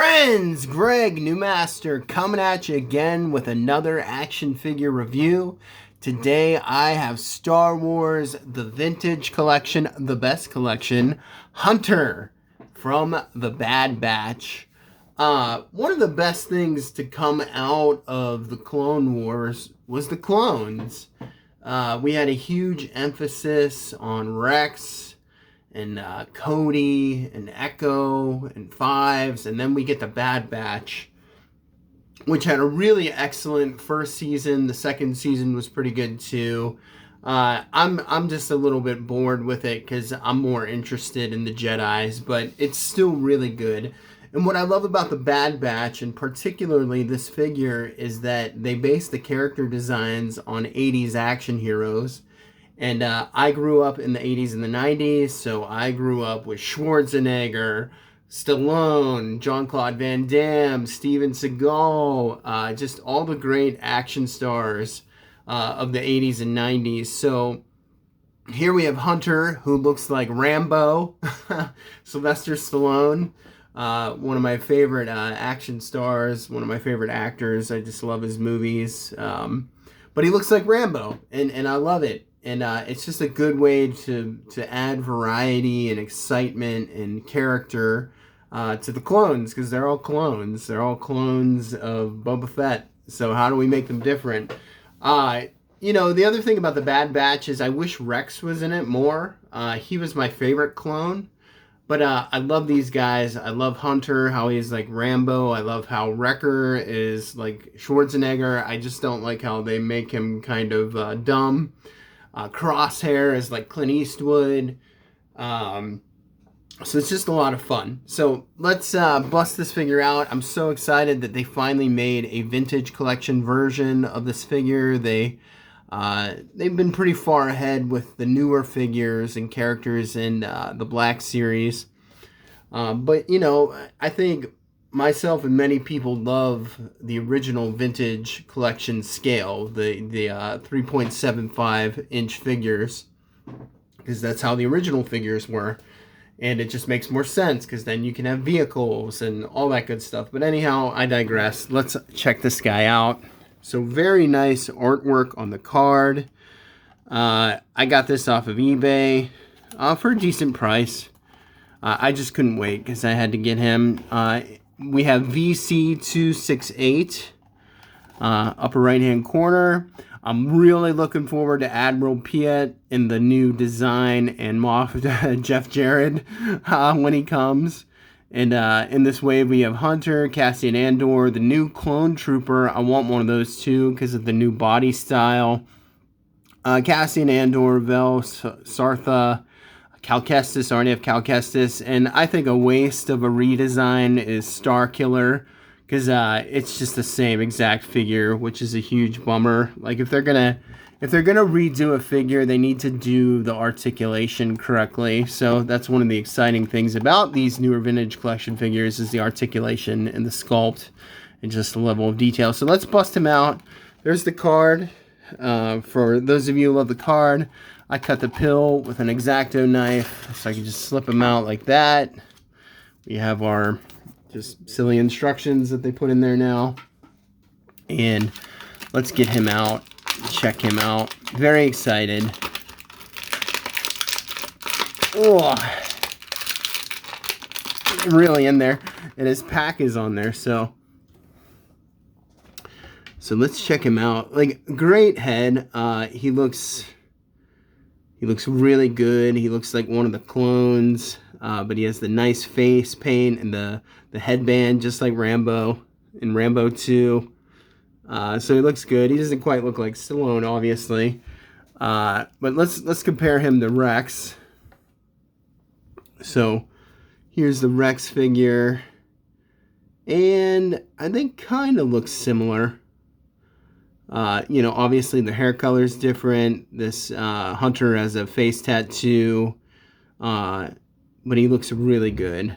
Friends, Greg, Newmaster, coming at you again with another action figure review. Today I have Star Wars, the Vintage Collection, the best collection, Hunter from the Bad Batch. One of the best things to come out of the Clone Wars was the clones. We had a huge emphasis on Rex, and Cody, and Echo, and Fives, and then we get the Bad Batch, which had a really excellent first season. The second season was pretty good too. I'm just a little bit bored with it because I'm more interested in the Jedis, but it's still really good. And what I love about the Bad Batch, and particularly this figure, is that they base the character designs on 80s action heroes. And I grew up in the 80s and the 90s, so I grew up with Schwarzenegger, Stallone, Jean-Claude Van Damme, Steven Seagal, just all the great action stars of the 80s and 90s. So here we have Hunter, who looks like Rambo, Sylvester Stallone, one of my favorite action stars, one of my favorite actors. I just love his movies. But he looks like Rambo, and I love it. And it's just a good way to add variety and excitement and character to the clones, because they're all clones. They're all clones of Boba Fett. So how do we make them different? The other thing about the Bad Batch is I wish Rex was in it more. He was my favorite clone. But I love these guys. I love Hunter, how he's like Rambo. I love how Wrecker is like Schwarzenegger. I just don't like how they make him kind of dumb. Crosshair is like Clint Eastwood. So it's just a lot of fun. So let's bust this figure out. I'm so excited that they finally made a vintage collection version of this figure. They've been pretty far ahead with the newer figures and characters in the Black Series. But I think myself and many people love the original vintage collection scale, the 3.75 inch figures, because that's how the original figures were. And it just makes more sense because then you can have vehicles and all that good stuff. But anyhow, I digress. Let's check this guy out. So very nice artwork on the card. I got this off of eBay for a decent price. I just couldn't wait because I had to get him. We have VC268 upper right hand corner. I'm really looking forward to Admiral Piet in the new design and Moff Jeff Jarrett when he comes. And in this wave we have Hunter, Cassian Andor, the new Clone Trooper. I want one of those too because of the new body style. Cassian Andor, Vel, Sartha, Cal Kestis, Arnie Cal Kestis, and I think a waste of a redesign is Star Killer, because it's just the same exact figure, which is a huge bummer. Like if they're gonna redo a figure, they need to do the articulation correctly. So that's one of the exciting things about these newer vintage collection figures is the articulation and the sculpt and just the level of detail. So let's bust him out. There's the card. For those of you who love the card, I cut the pill with an X-Acto knife, so I can just slip them out like that. We have our just silly instructions that they put in there now. And let's get him out, check him out. Very excited. Oh, really in there. And his pack is on there, so let's check him out. Like, great head. He looks really good. He looks like one of the clones, but he has the nice face paint and the headband, just like Rambo in Rambo 2. So he looks good. He doesn't quite look like Stallone, obviously. But let's compare him to Rex. So here's the Rex figure, and I think kind of looks similar. Obviously the hair color is different. This Hunter has a face tattoo, but he looks really good.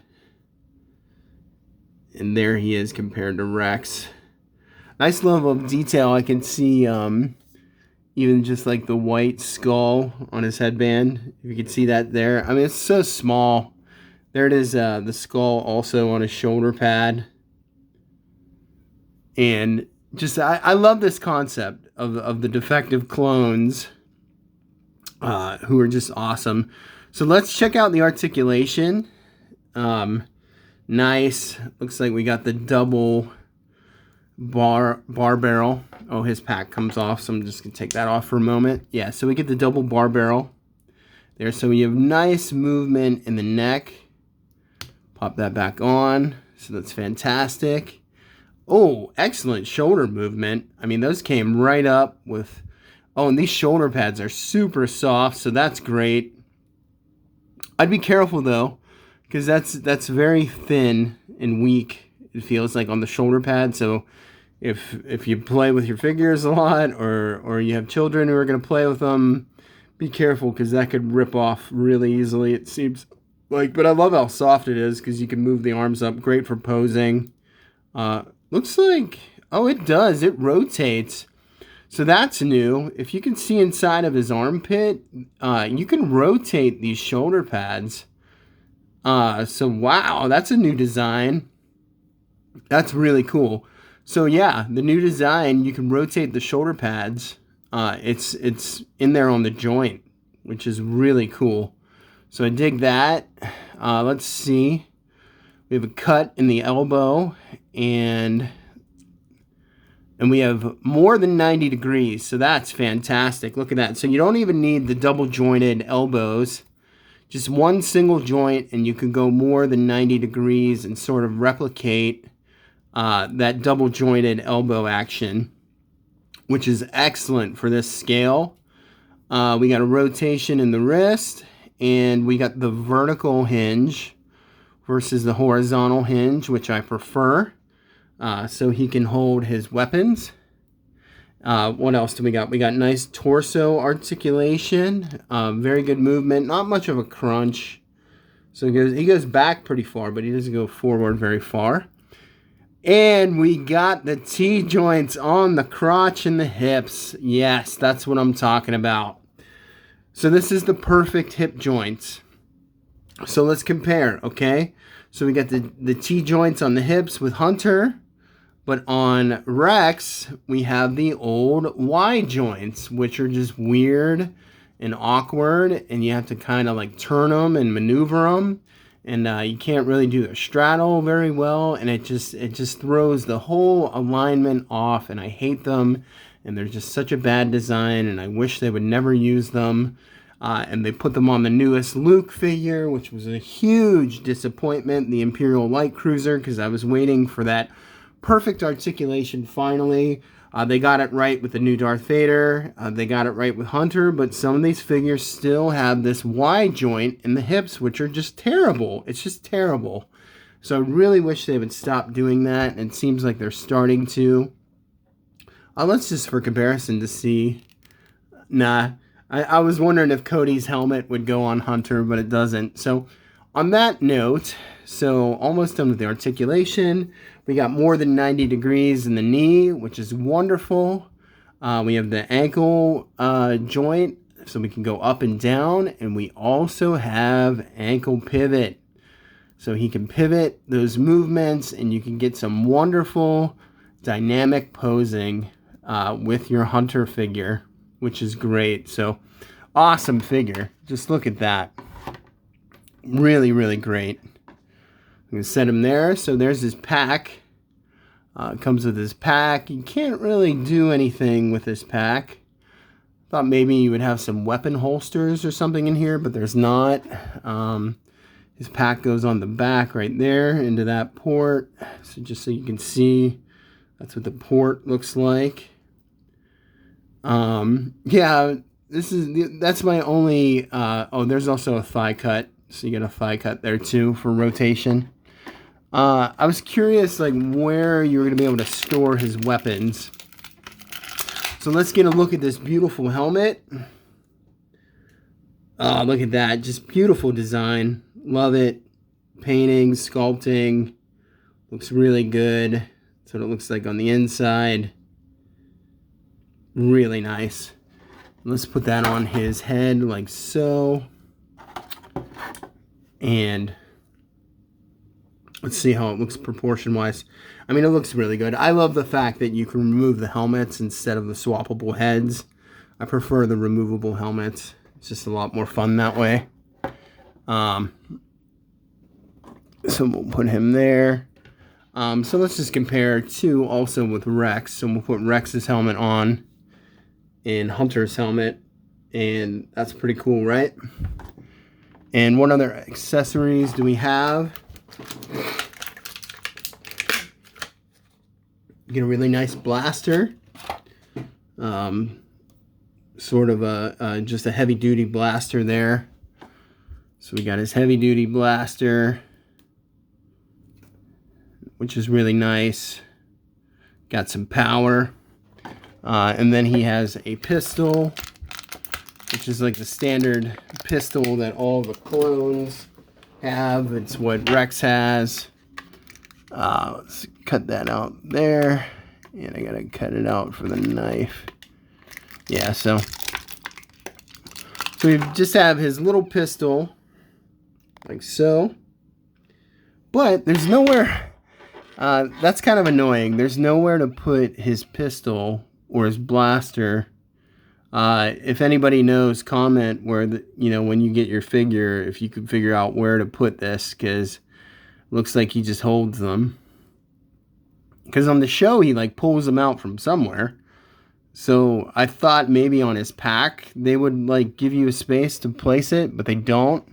And there he is compared to Rex. Nice level of detail. I can see even just like the white skull on his headband. If you can see that there. I mean, it's so small. There it is, the skull also on his shoulder pad. And just, I love this concept of the defective clones who are just awesome. So let's check out the articulation. Nice. Looks like we got the double bar barrel. Oh, his pack comes off, so I'm just going to take that off for a moment. Yeah, so we get the double bar barrel there. So you have nice movement in the neck. Pop that back on. So that's fantastic. Oh, excellent shoulder movement. I mean, those came right up with... Oh, and these shoulder pads are super soft, so that's great. I'd be careful, though, because that's very thin and weak, it feels like, on the shoulder pad. So if you play with your figures a lot, or you have children who are going to play with them, be careful, because that could rip off really easily, it seems like. But I love how soft it is, because you can move the arms up. Great for posing. Looks like, oh, it does. It rotates. So that's new. If you can see inside of his armpit, you can rotate these shoulder pads. So wow, that's a new design. That's really cool. So yeah, the new design, you can rotate the shoulder pads. It's in there on the joint, which is really cool. So I dig that. Let's see. We have a cut in the elbow, and we have more than 90 degrees, so that's fantastic. Look at that. So you don't even need the double jointed elbows. Just one single joint, and you can go more than 90 degrees and sort of replicate that double jointed elbow action, which is excellent for this scale. We got a rotation in the wrist, and we got the vertical hinge versus the horizontal hinge, which I prefer. So he can hold his weapons. What else do we got? We got nice torso articulation. Very good movement. Not much of a crunch. So he goes back pretty far, but he doesn't go forward very far. And we got the T-joints on the crotch and the hips. Yes, that's what I'm talking about. So this is the perfect hip joints. So let's compare, okay? So we got the T-joints on the hips with Hunter. But on Rex, we have the old Y joints, which are just weird and awkward, and you have to kind of like turn them and maneuver them, and you can't really do the straddle very well, and it just throws the whole alignment off, and I hate them, and they're just such a bad design, and I wish they would never use them. And they put them on the newest Luke figure, which was a huge disappointment, the Imperial Light Cruiser, because I was waiting for that perfect articulation finally. They got it right with the new Darth Vader. They got it right with Hunter, but some of these figures still have this Y joint in the hips, which are just terrible. It's just terrible. So I really wish they would stop doing that, and it seems like they're starting to. Let's just, for comparison, to see. Nah, I was wondering if Cody's helmet would go on Hunter, but it doesn't. So on that note, so almost done with the articulation. We got more than 90 degrees in the knee, which is wonderful. We have the ankle joint, so we can go up and down. And we also have ankle pivot. So he can pivot those movements, and you can get some wonderful dynamic posing with your Hunter figure, which is great. So awesome figure. Just look at that. Really, really great. I'm going to set him there. So there's his pack. Comes with his pack. You can't really do anything with this pack. Thought maybe you would have some weapon holsters or something in here, but there's not. His pack goes on the back right there into that port. So just so you can see, that's what the port looks like. Yeah, that's my only. Oh, there's also a thigh cut. So you get a thigh cut there too for rotation. I was curious like where you were going to be able to store his weapons. So let's get a look at this beautiful helmet. Oh, look at that. Just beautiful design. Love it. Painting, sculpting. Looks really good. That's what it looks like on the inside. Really nice. Let's put that on his head like so. And Let's see how it looks proportion-wise. I mean, it looks really good. I love the fact that you can remove the helmets instead of the swappable heads. I prefer the removable helmets. It's just a lot more fun that way. So we'll put him there. So let's just compare two also with Rex. So we'll put Rex's helmet on and Hunter's helmet. And that's pretty cool, right? And what other accessories do we have? You get a really nice blaster. Sort of just a heavy duty blaster there. So we got his heavy duty blaster, which is really nice. Got some power. And then he has a pistol, which is like the standard pistol that all the clones have. It's what Rex has. Let's cut that out there. And I gotta cut it out for the knife. Yeah, so we just have his little pistol, like so. But there's nowhere, that's kind of annoying. There's nowhere to put his pistol or his blaster. If anybody knows, comment where, when you get your figure, if you could figure out where to put this, because it looks like he just holds them. Because on the show, he like pulls them out from somewhere. So I thought maybe on his pack, they would like give you a space to place it, but they don't.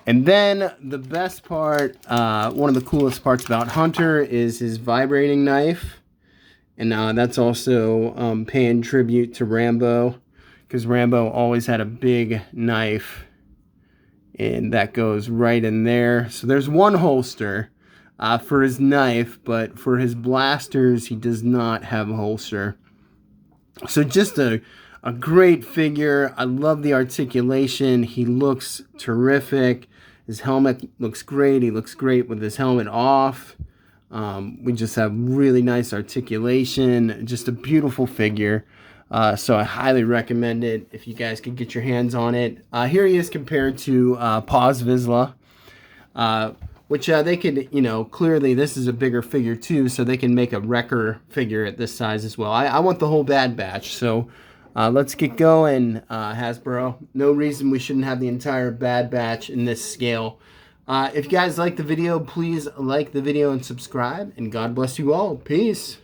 And then the best part, one of the coolest parts about Hunter is his vibrating knife. And that's also paying tribute to Rambo, because Rambo always had a big knife. And that goes right in there. So there's one holster for his knife, but for his blasters, he does not have a holster. So just a great figure. I love the articulation. He looks terrific. His helmet looks great. He looks great with his helmet off. We just have really nice articulation. Just a beautiful figure. So I highly recommend it if you guys could get your hands on it. Here he is compared to Paz Vizsla, which they could, clearly this is a bigger figure too, so they can make a Wrecker figure at this size as well. I want the whole Bad Batch, so let's get going, Hasbro. No reason we shouldn't have the entire Bad Batch in this scale. If you guys like the video, please like the video and subscribe, and God bless you all. Peace.